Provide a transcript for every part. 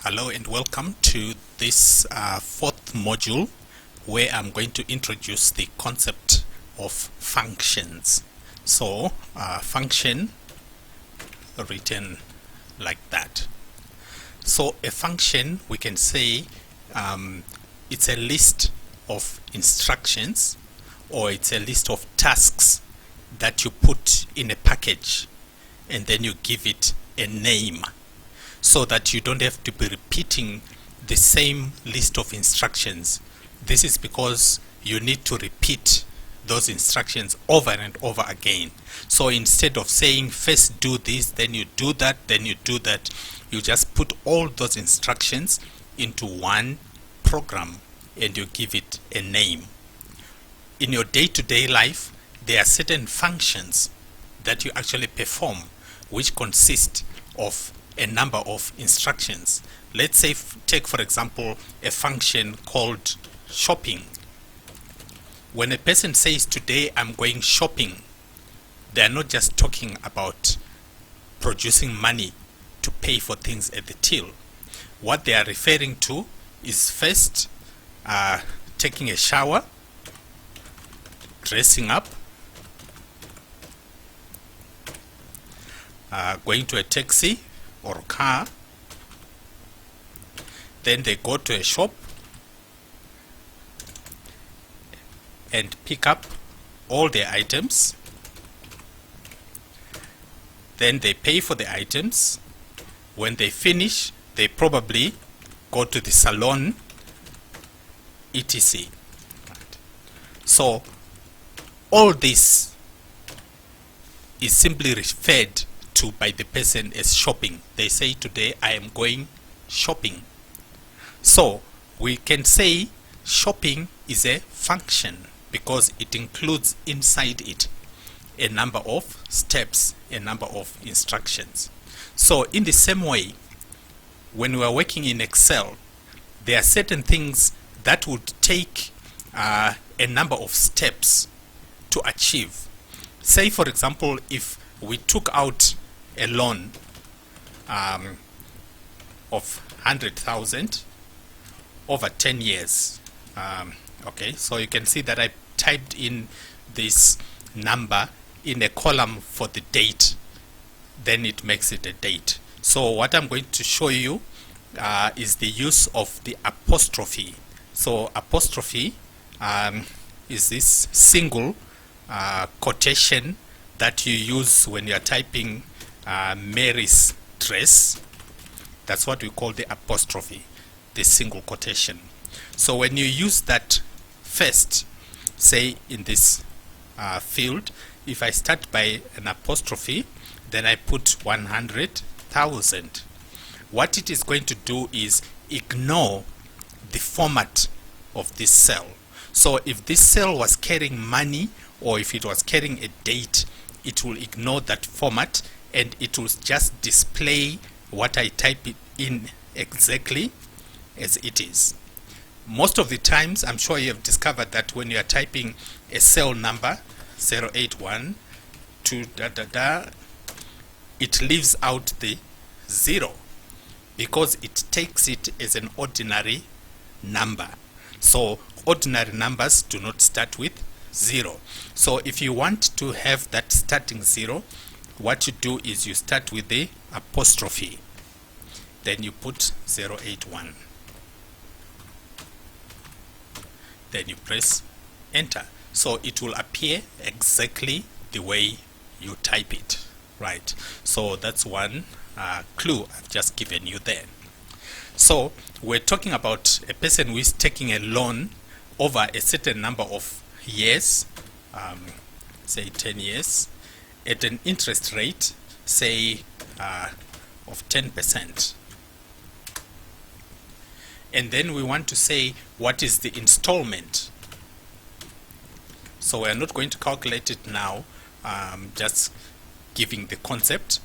Hello and welcome to this fourth module where I'm going to introduce the concept of functions. So function written like that. So a function, we can say it's a list of instructions, or it's a list of tasks that you put in a package and then you give it a name, so that you don't have to be repeating the same list of instructions. This is because you need to repeat those instructions over and over again. So instead of saying first do this, then you do that, then you do that, you just put all those instructions into one program and you give it a name. In your day-to-day life, there are certain functions that you actually perform which consist of a number of instructions. Let's say, take for example a function called shopping. When a person says today I'm going shopping, they are not just talking about producing money to pay for things at the till. What they are referring to is first taking a shower, dressing up, going to a taxi or car, then they go to a shop and pick up all their items, then they pay for the items. When they finish, they probably go to the salon, etc. So all this is simply referred to by the person as shopping. They say today I am going shopping. So we can say shopping is a function because it includes inside it a number of steps, a number of instructions. So in the same way, when we are working in Excel, there are certain things that would take a number of steps to achieve. Say for example, if we took out a loan of 100,000 over 10 years. Okay, so you can see that I typed in this number in a column for the date, then it makes it a date. So what I'm going to show you is the use of the apostrophe. So apostrophe is this single quotation that you use when you are typing Mary's dress. That's what we call the apostrophe, the single quotation. So when you use that first, say in this field, if I start by an apostrophe, then I put 100,000. What it is going to do is ignore the format of this cell. So if this cell was carrying money, or if it was carrying a date, it will ignore that format and it will just display what I type it in exactly as it is. Most of the times, I'm sure you have discovered that when you are typing a cell number 081 to it leaves out the 0 because it takes it as an ordinary number. So ordinary numbers do not start with 0. So if you want to have that starting 0, what you do is you start with the apostrophe, then you put 081, then you press enter. So it will appear exactly the way you type it, right? So that's one clue I've just given you there. So we're talking about a person who is taking a loan over a certain number of years, say 10 years, at an interest rate, say of 10%. And then we want to say what is the installment. So we're not going to calculate it now, just giving the concept.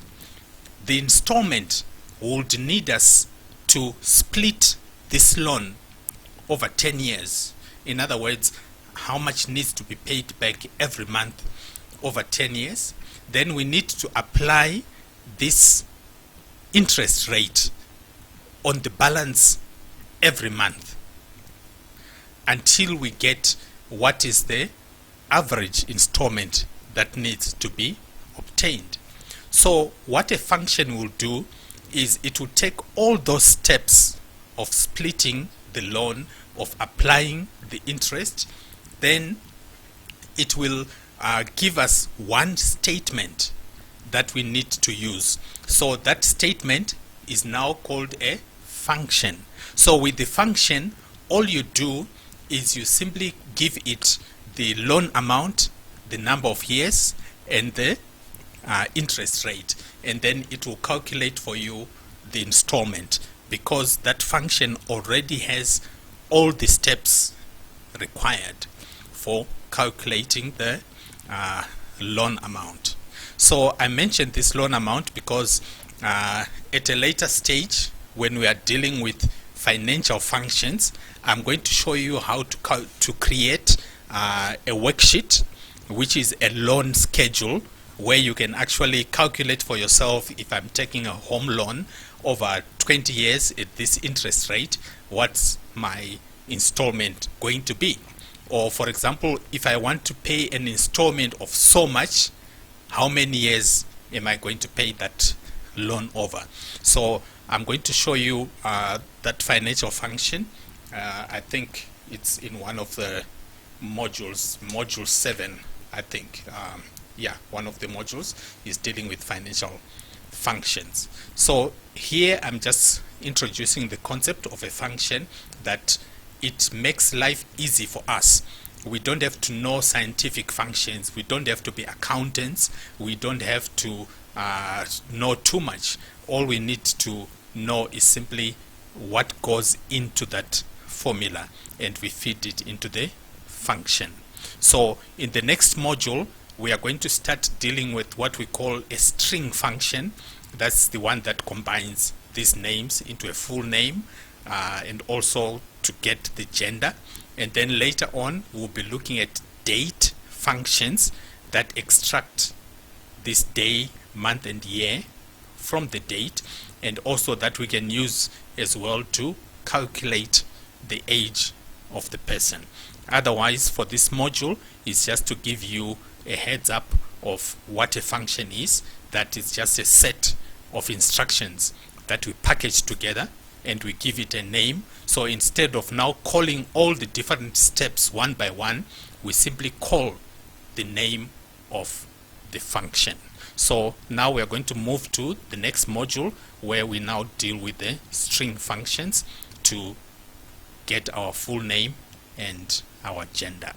The installment would need us to split this loan over 10 years. In other words, how much needs to be paid back every month over 10 years. Then we need to apply this interest rate on the balance every month until we get what is the average installment that needs to be obtained. So what a function will do is it will take all those steps of splitting the loan, of applying the interest, then it will give us one statement that we need to use. So that statement is now called a function. So with the function, all you do is you simply give it the loan amount, the number of years, and the interest rate, and then it will calculate for you the installment, because that function already has all the steps required for calculating the loan amount. So I mentioned this loan amount because at a later stage, when we are dealing with financial functions, I'm going to show you how to create a worksheet, which is a loan schedule, where you can actually calculate for yourself, if I'm taking a home loan over 20 years at this interest rate, what's my installment going to be? Or for example, if I want to pay an installment of so much, how many years am I going to pay that loan over? So I'm going to show you that financial function. I think it's in one of the modules, module 7, I think. Yeah, one of the modules is dealing with financial functions. So here I'm just introducing the concept of a function that it makes life easy for us. We don't have to know scientific functions. We don't have to be accountants. We don't have to know too much. All we need to know is simply what goes into that formula, and we feed it into the function. So in the next module, we are going to start dealing with what we call a string function. That's the one that combines these names into a full name, and also to get the gender. And then later on, we'll be looking at date functions that extract this day, month, and year from the date, and also that we can use as well to calculate the age of the person. Otherwise, for this module, it's just to give you a heads up of what a function is. That is just a set of instructions that we package together and we give it a name. So instead of now calling all the different steps one by one, we simply call the name of the function. So now we are going to move to the next module, where we now deal with the string functions to get our full name and our gender.